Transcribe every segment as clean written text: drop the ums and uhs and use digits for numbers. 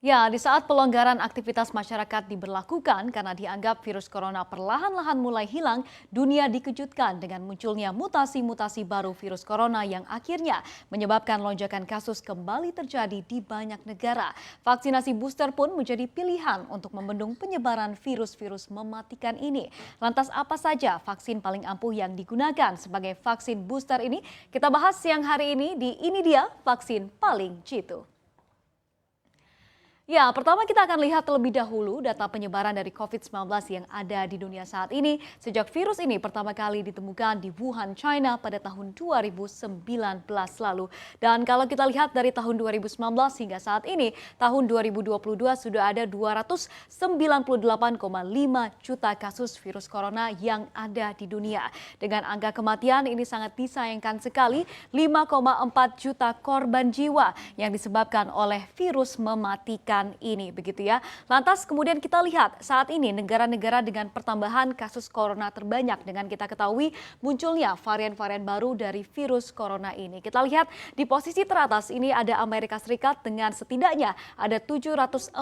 Ya, di saat pelonggaran aktivitas masyarakat diberlakukan karena dianggap virus corona perlahan-lahan mulai hilang, dunia dikejutkan dengan munculnya mutasi-mutasi baru virus corona yang akhirnya menyebabkan lonjakan kasus kembali terjadi di banyak negara. Vaksinasi booster pun menjadi pilihan untuk membendung penyebaran virus-virus mematikan ini. Lantas apa saja vaksin paling ampuh yang digunakan sebagai vaksin booster ini? Kita bahas siang hari ini di Ini Dia Vaksin Paling Jitu. Ya, pertama kita akan lihat terlebih dahulu data penyebaran dari COVID-19 yang ada di dunia saat ini sejak virus ini pertama kali ditemukan di Wuhan, China pada tahun 2019 lalu. Dan kalau kita lihat dari tahun 2019 hingga saat ini, tahun 2022 sudah ada 298,5 juta kasus virus corona yang ada di dunia. Dengan angka kematian ini sangat disayangkan sekali, 5,4 juta korban jiwa yang disebabkan oleh virus mematikan ini begitu ya. Lantas kemudian kita lihat saat ini negara-negara dengan pertambahan kasus corona terbanyak dengan kita ketahui munculnya varian-varian baru dari virus corona ini. Kita lihat di posisi teratas ini ada Amerika Serikat dengan setidaknya ada 704.000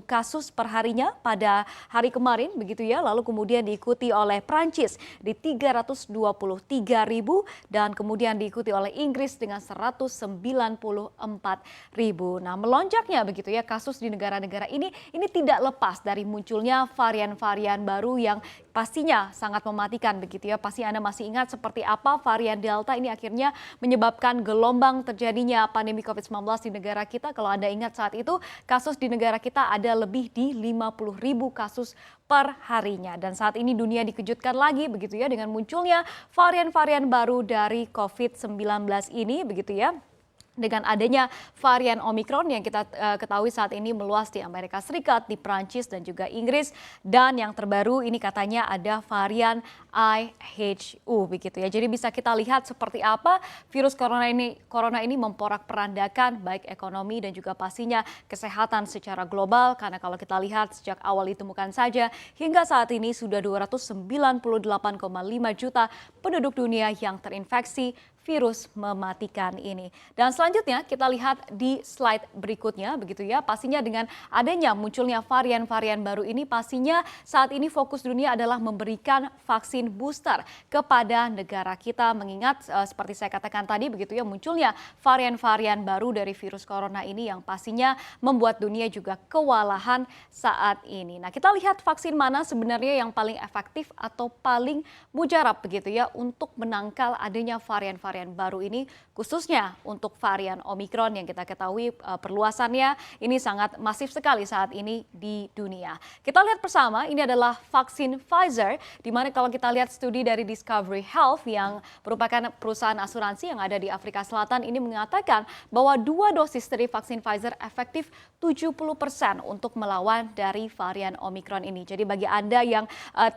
kasus perharinya pada hari kemarin begitu ya. Lalu kemudian diikuti oleh Prancis di 323.000 dan kemudian diikuti oleh Inggris dengan 194.000. Nah, melonjaknya begitu ya kasus di negara-negara ini tidak lepas dari munculnya varian-varian baru yang pastinya sangat mematikan begitu ya. Pasti Anda masih ingat seperti apa varian Delta ini akhirnya menyebabkan gelombang terjadinya pandemi COVID-19 di negara kita. Kalau Anda ingat saat itu kasus di negara kita ada lebih di 50.000 kasus per harinya. Dan saat ini dunia dikejutkan lagi begitu ya dengan munculnya varian-varian baru dari COVID-19 ini begitu ya. Dengan adanya varian Omicron yang kita ketahui saat ini meluas di Amerika Serikat, di Prancis dan juga Inggris. Dan yang terbaru ini katanya ada varian IHU begitu ya. Jadi bisa kita lihat seperti apa virus corona ini memporak-perandakan baik ekonomi dan juga pastinya kesehatan secara global. Karena kalau kita lihat sejak awal ditemukan saja hingga saat ini sudah 298,5 juta penduduk dunia yang terinfeksi virus mematikan ini. Dan selanjutnya kita lihat di slide berikutnya begitu ya. Pastinya dengan adanya munculnya varian-varian baru ini pastinya saat ini fokus dunia adalah memberikan vaksin booster kepada negara kita mengingat seperti saya katakan tadi begitu ya munculnya varian-varian baru dari virus corona ini yang pastinya membuat dunia juga kewalahan saat ini. Nah, kita lihat vaksin mana sebenarnya yang paling efektif atau paling mujarab begitu ya untuk menangkal adanya varian-varian baru ini khususnya untuk varian Omicron yang kita ketahui perluasannya ini sangat masif sekali saat ini di dunia. Kita lihat bersama ini adalah vaksin Pfizer di mana kalau kita lihat studi dari Discovery Health yang merupakan perusahaan asuransi yang ada di Afrika Selatan ini mengatakan bahwa 2 dosis dari vaksin Pfizer efektif 70% untuk melawan dari varian Omicron ini. Jadi bagi Anda yang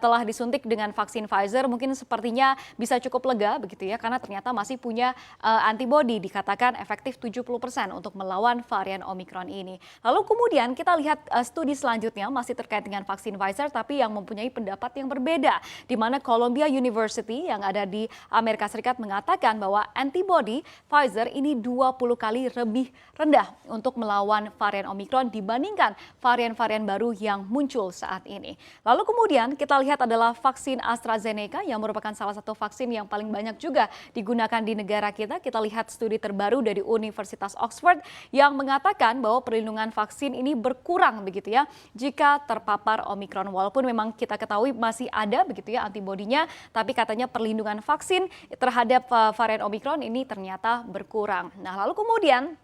telah disuntik dengan vaksin Pfizer mungkin sepertinya bisa cukup lega begitu ya karena ternyata masih punya antibodi dikatakan efektif 70% untuk melawan varian Omicron ini. Lalu kemudian kita lihat studi selanjutnya masih terkait dengan vaksin Pfizer tapi yang mempunyai pendapat yang berbeda di mana Columbia University yang ada di Amerika Serikat mengatakan bahwa antibodi Pfizer ini 20 kali lebih rendah untuk melawan varian Omicron dibandingkan varian-varian baru yang muncul saat ini. Lalu kemudian kita lihat adalah vaksin AstraZeneca yang merupakan salah satu vaksin yang paling banyak juga digunakan di negara kita. Kita lihat studi terbaru dari Universitas Oxford yang mengatakan bahwa perlindungan vaksin ini berkurang begitu ya jika terpapar Omicron. Walaupun memang kita ketahui masih ada begitu ya antibodinya, tapi katanya perlindungan vaksin terhadap varian Omicron ini ternyata berkurang. Nah, lalu kemudian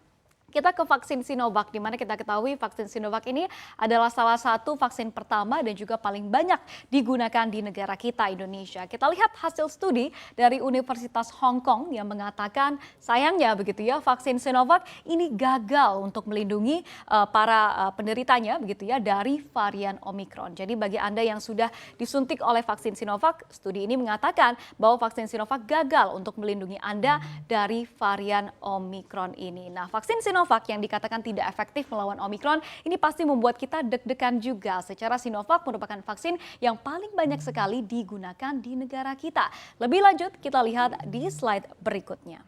kita ke vaksin Sinovac, di mana kita ketahui vaksin Sinovac ini adalah salah satu vaksin pertama dan juga paling banyak digunakan di negara kita, Indonesia. Kita lihat hasil studi dari Universitas Hong Kong yang mengatakan sayangnya begitu ya, vaksin Sinovac ini gagal untuk melindungi para penderitanya begitu ya dari varian Omicron. Jadi bagi Anda yang sudah disuntik oleh vaksin Sinovac, studi ini mengatakan bahwa vaksin Sinovac gagal untuk melindungi Anda dari varian Omicron ini. Nah, vaksin Sinovac yang dikatakan tidak efektif melawan Omicron ini pasti membuat kita deg-degan juga. Secara Sinovac merupakan vaksin yang paling banyak sekali digunakan di negara kita. Lebih lanjut kita lihat di slide berikutnya.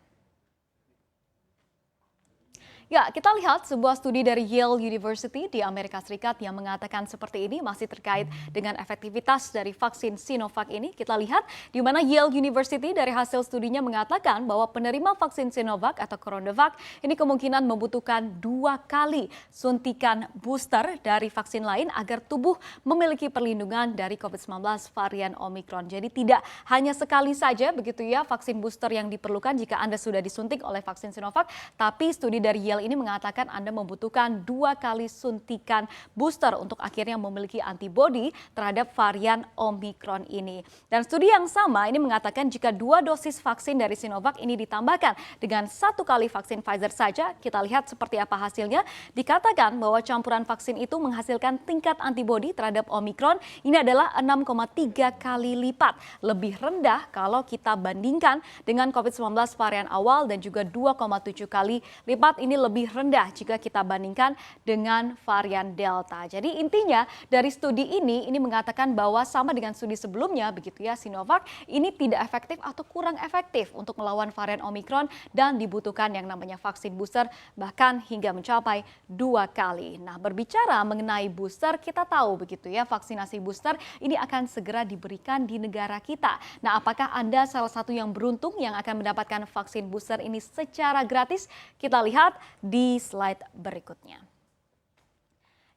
Ya, kita lihat sebuah studi dari Yale University di Amerika Serikat yang mengatakan seperti ini masih terkait dengan efektivitas dari vaksin Sinovac ini. Kita lihat di mana Yale University dari hasil studinya mengatakan bahwa penerima vaksin Sinovac atau CoronaVac ini kemungkinan membutuhkan 2 kali suntikan booster dari vaksin lain agar tubuh memiliki perlindungan dari COVID-19 varian Omicron. Jadi tidak hanya sekali saja begitu ya vaksin booster yang diperlukan jika Anda sudah disuntik oleh vaksin Sinovac, tapi studi dari Yale ini mengatakan Anda membutuhkan 2 kali suntikan booster untuk akhirnya memiliki antibodi terhadap varian Omicron ini. Dan studi yang sama ini mengatakan jika 2 dosis vaksin dari Sinovac ini ditambahkan dengan 1 kali vaksin Pfizer saja, kita lihat seperti apa hasilnya. Dikatakan bahwa campuran vaksin itu menghasilkan tingkat antibodi terhadap Omicron ini adalah 6,3 kali lipat lebih rendah kalau kita bandingkan dengan COVID-19 varian awal dan juga 2,7 kali lipat ini lebih rendah jika kita bandingkan dengan varian Delta. Jadi intinya dari studi ini mengatakan bahwa sama dengan studi sebelumnya begitu ya, Sinovac ini tidak efektif atau kurang efektif untuk melawan varian Omicron dan dibutuhkan yang namanya vaksin booster bahkan hingga mencapai 2 kali. Nah, berbicara mengenai booster, kita tahu begitu ya, vaksinasi booster ini akan segera diberikan di negara kita. Nah, apakah Anda salah satu yang beruntung yang akan mendapatkan vaksin booster ini secara gratis? Kita lihat di slide berikutnya.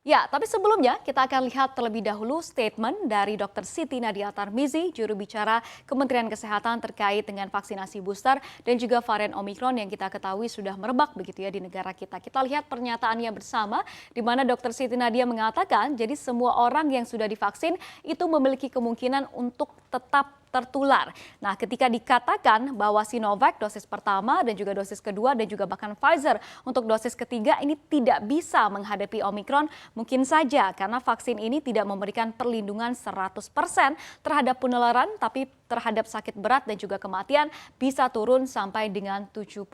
Ya, tapi sebelumnya kita akan lihat terlebih dahulu statement dari Dr. Siti Nadia Tarmizi, juru bicara Kementerian Kesehatan terkait dengan vaksinasi booster dan juga varian Omicron yang kita ketahui sudah merebak begitu ya di negara kita. Kita lihat pernyataannya bersama di mana Dr. Siti Nadia mengatakan jadi semua orang yang sudah divaksin itu memiliki kemungkinan untuk tetap tertular. Nah, ketika dikatakan bahwa Sinovac dosis pertama dan juga dosis kedua dan juga bahkan Pfizer untuk dosis ketiga ini tidak bisa menghadapi Omicron, mungkin saja karena vaksin ini tidak memberikan perlindungan 100% terhadap penularan, tapi terhadap sakit berat dan juga kematian bisa turun sampai dengan 77%.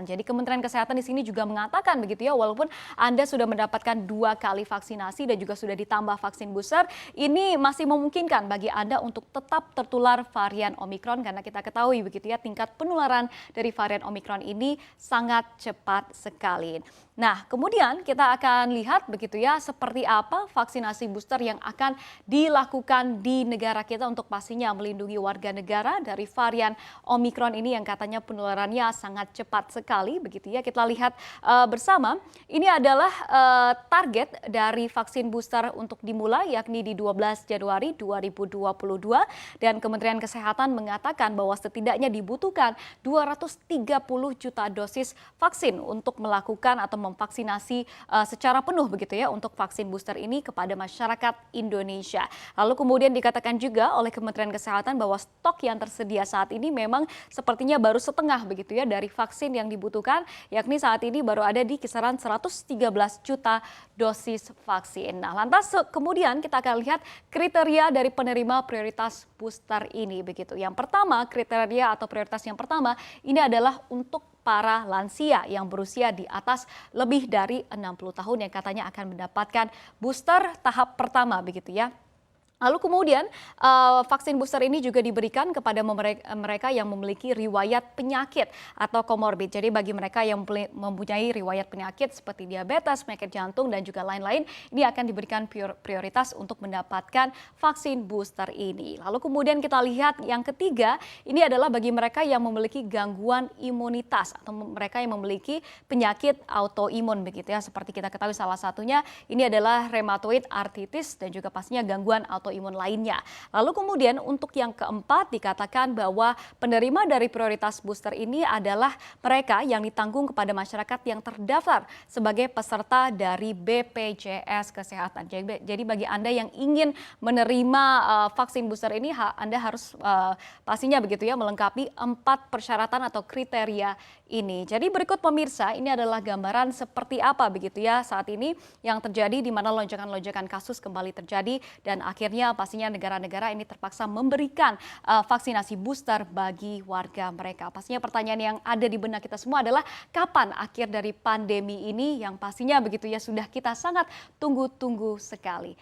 Jadi Kementerian Kesehatan di sini juga mengatakan begitu ya, walaupun Anda sudah mendapatkan 2 kali vaksinasi dan juga sudah ditambah vaksin booster, ini masih memungkinkan bagi Anda untuk tetap tertular varian Omicron karena kita ketahui begitu ya tingkat penularan dari varian Omicron ini sangat cepat sekali. Nah, kemudian kita akan lihat begitu ya seperti apa vaksinasi booster yang akan dilakukan di negara kita untuk pastinya melindungi warga negara dari varian Omicron ini yang katanya penularannya sangat cepat sekali begitu ya. Kita lihat bersama, ini adalah target dari vaksin booster untuk dimulai yakni di 12 Januari 2022 dan Kementerian Kesehatan mengatakan bahwa setidaknya dibutuhkan 230 juta dosis vaksin untuk melakukan atau memvaksinasi secara penuh begitu ya untuk vaksin booster ini kepada masyarakat Indonesia. Lalu kemudian dikatakan juga oleh Kementerian Kesehatan bahwa stok yang tersedia saat ini memang sepertinya baru setengah begitu ya dari vaksin yang dibutuhkan, yakni saat ini baru ada di kisaran 113 juta dosis vaksin. Nah, lantas kemudian kita akan lihat kriteria dari penerima prioritas booster ini begitu. Yang pertama, kriteria atau prioritas yang pertama ini adalah untuk para lansia yang berusia di atas lebih dari 60 tahun yang katanya akan mendapatkan booster tahap pertama begitu ya. Lalu kemudian vaksin booster ini juga diberikan kepada mereka yang memiliki riwayat penyakit atau komorbid. Jadi bagi mereka yang mempunyai riwayat penyakit seperti diabetes, penyakit jantung dan juga lain-lain, ini akan diberikan prioritas untuk mendapatkan vaksin booster ini. Lalu kemudian kita lihat yang ketiga, ini adalah bagi mereka yang memiliki gangguan imunitas atau mereka yang memiliki penyakit autoimun begitu ya. Seperti kita ketahui salah satunya ini adalah rheumatoid arthritis dan juga pastinya gangguan autoimun lainnya. Lalu kemudian untuk yang keempat dikatakan bahwa penerima dari prioritas booster ini adalah mereka yang ditanggung kepada masyarakat yang terdaftar sebagai peserta dari BPJS Kesehatan. Jadi bagi Anda yang ingin menerima vaksin booster ini, Anda harus pastinya begitu ya melengkapi 4 persyaratan atau kriteria ini. Jadi berikut pemirsa, ini adalah gambaran seperti apa begitu ya saat ini yang terjadi di mana lonjakan-lonjakan kasus kembali terjadi dan akhirnya pastinya negara-negara ini terpaksa memberikan vaksinasi booster bagi warga mereka. Pastinya pertanyaan yang ada di benak kita semua adalah kapan akhir dari pandemi ini yang pastinya begitu ya sudah kita sangat tunggu-tunggu sekali.